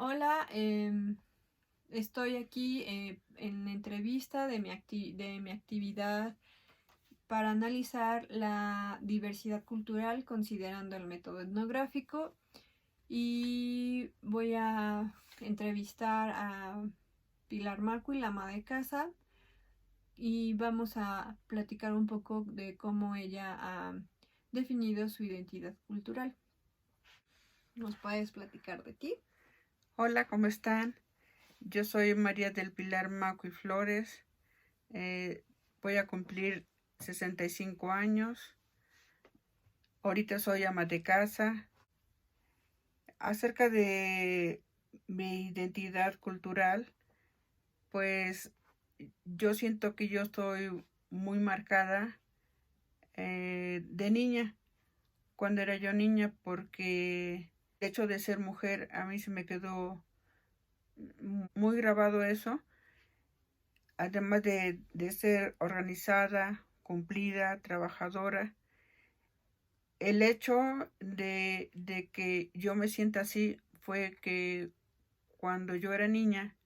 Hola, estoy aquí en entrevista de de mi actividad para analizar la diversidad cultural considerando el método etnográfico y voy a entrevistar a Pilar Marcuy, la ama de casa, y vamos a platicar un poco de cómo ella ha definido su identidad cultural. ¿Nos puedes platicar de ti? Hola, ¿cómo están? Yo soy María del Pilar Maco y Flores. eh, Voy a cumplir 65 años. Ahorita soy ama de casa. Acerca de mi identidad cultural, pues yo siento que yo estoy muy marcada de niña, cuando era yo niña, porque el hecho de ser mujer a mí se me quedó muy grabado eso. Además de ser organizada, cumplida, trabajadora, el hecho de que yo me sienta así fue que cuando yo era niña,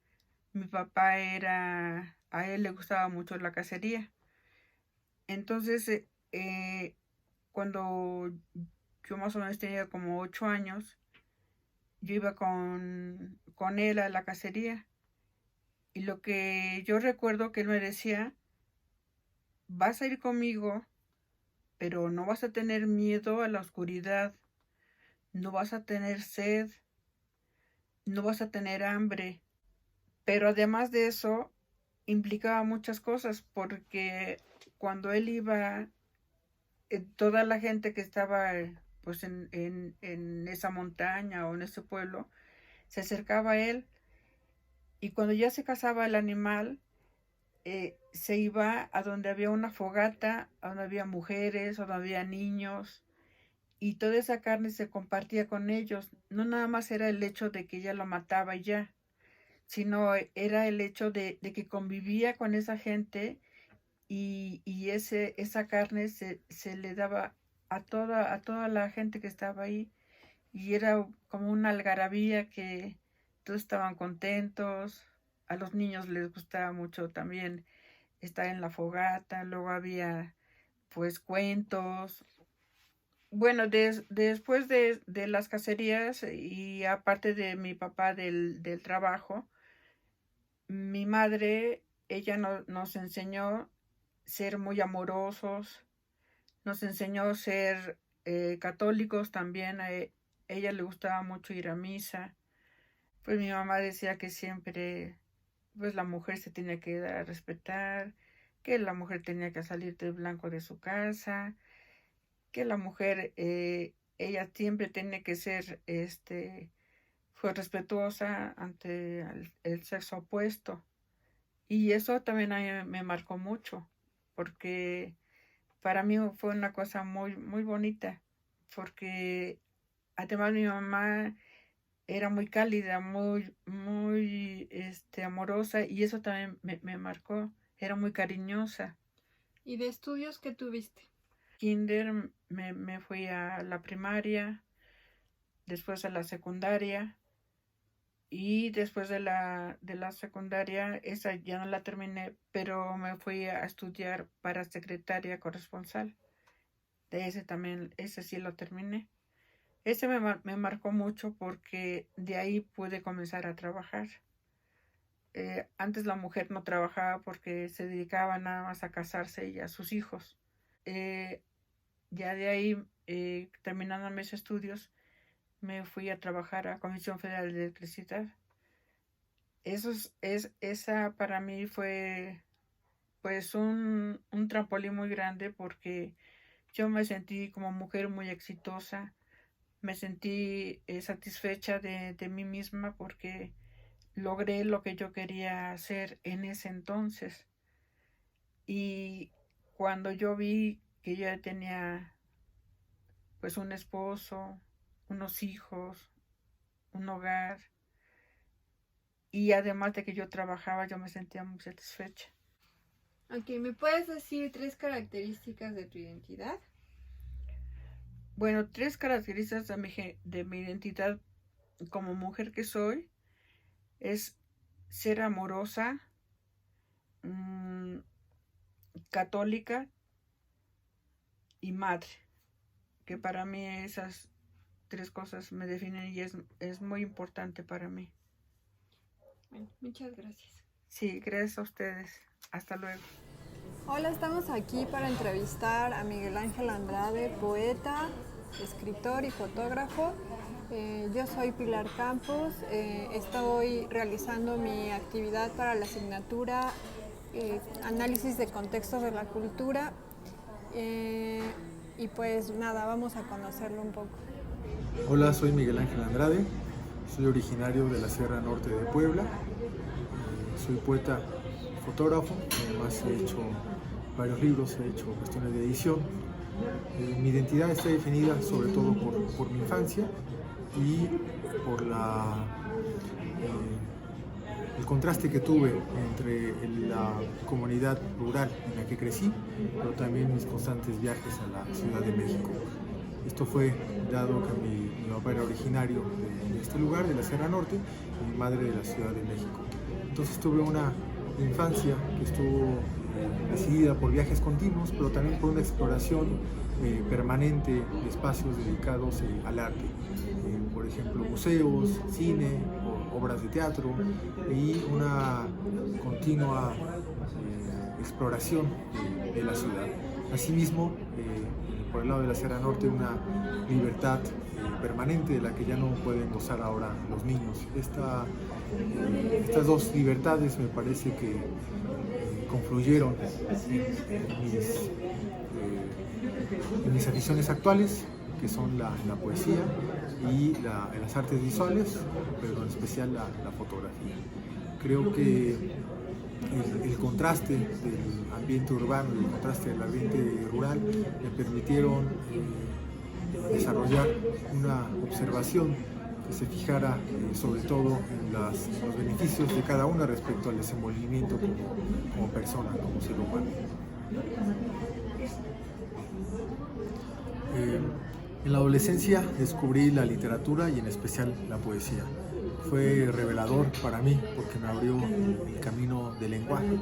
mi papá a él le gustaba mucho la cacería. Entonces, cuando yo más o menos tenía como 8 años, yo iba con él a la cacería. Y lo que yo recuerdo que él me decía: vas a ir conmigo, pero no vas a tener miedo a la oscuridad, no vas a tener sed, no vas a tener hambre. Pero además de eso, implicaba muchas cosas, porque cuando él iba, toda la gente que estaba pues en esa montaña o en ese pueblo, se acercaba a él, y cuando ya se cazaba el animal, se iba a donde había una fogata, a donde había mujeres, a donde había niños, y toda esa carne se compartía con ellos. No nada más era el hecho de que ella lo mataba y ya, sino era el hecho de que convivía con esa gente, y esa carne se le daba a toda la gente que estaba ahí, y era como una algarabía que todos estaban contentos. A los niños les gustaba mucho también estar en la fogata. Luego había pues cuentos. Bueno, después de las cacerías, y aparte de mi papá del trabajo, mi madre, ella nos enseñó ser muy amorosos, nos enseñó ser católicos también. Ella le gustaba mucho ir a misa. Pues mi mamá decía que siempre pues la mujer se tenía que dar a respetar, que la mujer tenía que salir de blanco de su casa, que la mujer, ella siempre tiene que ser, fue respetuosa ante el sexo opuesto. Y eso también a mí me marcó mucho, porque para mí fue una cosa muy, muy bonita, porque además mi mamá era muy cálida, muy, muy, amorosa, y eso también me marcó. Era muy cariñosa. ¿Y de estudios que tuviste? Kinder, me fui a la primaria, después a la secundaria, y después de la secundaria, esa ya no la terminé, pero me fui a estudiar para secretaria corresponsal. De ese también, ese sí lo terminé. Ese me marcó mucho porque de ahí pude comenzar a trabajar. Antes la mujer no trabajaba porque se dedicaba nada más a casarse y a sus hijos. Eh, ya de ahí, terminando mis estudios, me fui a trabajar a Comisión Federal de Electricidad. Esa para mí fue pues un trampolín muy grande, porque yo me sentí como mujer muy exitosa, me sentí satisfecha de mí misma, porque logré lo que yo quería hacer en ese entonces. Y cuando yo vi que yo ya tenía pues un esposo, unos hijos, un hogar, y además de que yo trabajaba, yo me sentía muy satisfecha. Ok, ¿me puedes decir tres características de tu identidad? Bueno, tres características de mi identidad como mujer que soy. es ser amorosa, católica y madre, que para mí esas tres cosas me definen y es muy importante para mí. Bueno, muchas gracias. Sí, gracias a ustedes. Hasta luego. Hola, estamos aquí para entrevistar a Miguel Ángel Andrade, poeta, escritor y fotógrafo. Yo soy Pilar Campos, estoy realizando mi actividad para la asignatura Análisis de Contextos de la Cultura y pues nada, vamos a conocerlo un poco. Hola, soy Miguel Ángel Andrade, soy originario de la Sierra Norte de Puebla, soy poeta, fotógrafo, además he hecho varios libros, he hecho cuestiones de edición. Mi identidad está definida sobre todo por mi infancia y por el contraste que tuve entre la comunidad rural en la que crecí, pero también mis constantes viajes a la Ciudad de México. Esto fue dado que mi papá era originario de este lugar, de la Sierra Norte, y mi madre de la Ciudad de México. Entonces tuve una infancia que estuvo decidida por viajes continuos, pero también por una exploración permanente de espacios dedicados al arte. Por ejemplo, museos, cine, obras de teatro y una continua exploración de la ciudad. Asimismo, por el lado de la Sierra Norte, una libertad permanente de la que ya no pueden gozar ahora los niños. Estas dos libertades me parece que confluyeron en mis aficiones actuales, que son la poesía y las artes visuales, pero en especial la fotografía. Creo que el contraste del ambiente urbano y el contraste del ambiente rural me permitieron desarrollar una observación que se fijara sobre todo en los beneficios de cada una respecto al desenvolvimiento como persona, como ser humano. En la adolescencia descubrí la literatura y en especial la poesía. Fue revelador para mí porque me abrió el camino del lenguaje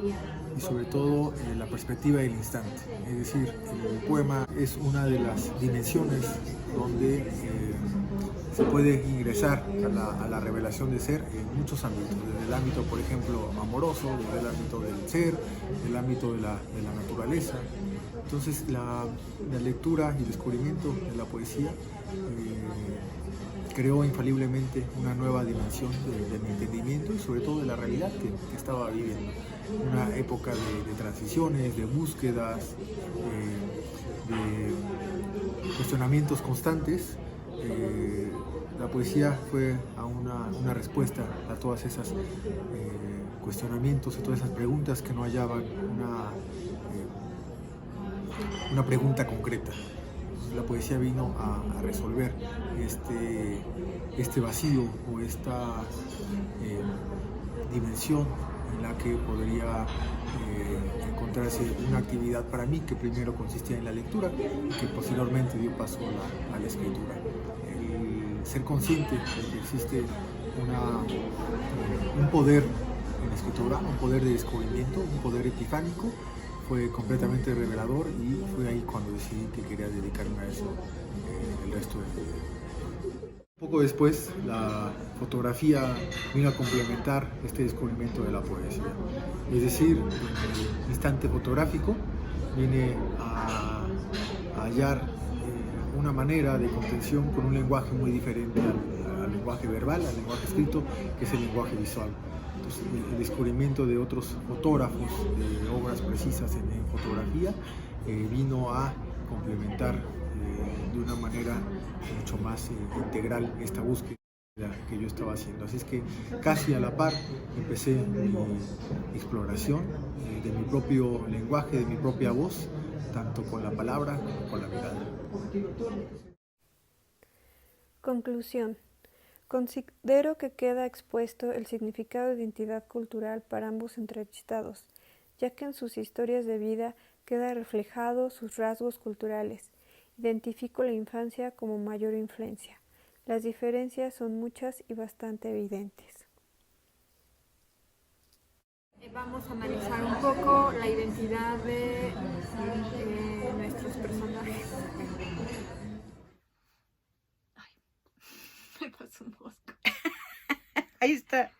y sobre todo la perspectiva del instante. Es decir, el poema es una de las dimensiones donde se puede ingresar a la revelación de ser en muchos ámbitos, desde el ámbito, por ejemplo, amoroso, desde el ámbito del ser, el ámbito de la naturaleza. Entonces la lectura y descubrimiento de la poesía creó infaliblemente una nueva dimensión de mi entendimiento y sobre todo de la realidad que estaba viviendo. Una época de transiciones, de búsquedas, de cuestionamientos constantes. La poesía fue una respuesta a todas esas cuestionamientos, a todas esas preguntas que no hallaban una pregunta concreta. La poesía vino a resolver este vacío o esta dimensión en la que podría encontrarse una actividad para mí que primero consistía en la lectura y que posteriormente dio paso a la escritura. El ser consciente de que existe un poder en la escritura, un poder de descubrimiento, un poder epifánico, fue completamente revelador y fue ahí cuando decidí que quería dedicarme a eso el resto de mi vida. Poco después, la fotografía vino a complementar este descubrimiento de la poesía. Es decir, en el instante fotográfico vine a hallar una manera de contención con un lenguaje muy diferente al lenguaje verbal, al lenguaje escrito, que es el lenguaje visual. Entonces, el descubrimiento de otros fotógrafos, de obras precisas en fotografía, vino a complementar de una manera mucho más integral esta búsqueda que yo estaba haciendo. Así es que casi a la par empecé mi exploración de mi propio lenguaje, de mi propia voz, tanto con la palabra como con la mirada. Conclusión. Considero que queda expuesto el significado de identidad cultural para ambos entrevistados, ya que en sus historias de vida queda reflejado sus rasgos culturales. Identifico la infancia como mayor influencia. Las diferencias son muchas y bastante evidentes. Vamos a analizar un poco la identidad de nuestros personajes. Ay, me pasó un mosco. Ahí está.